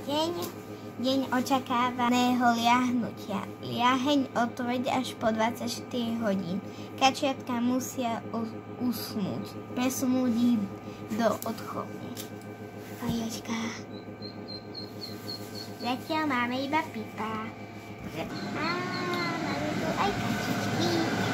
deň, deň očakávaného liahnutia. Liaheň otvorí až po 24 hodín. Kačiatka musia usnúť, presunúť ich do odchovne. Kajočka. Zatiaľ máme iba Pipa. Máme tu aj kačičky.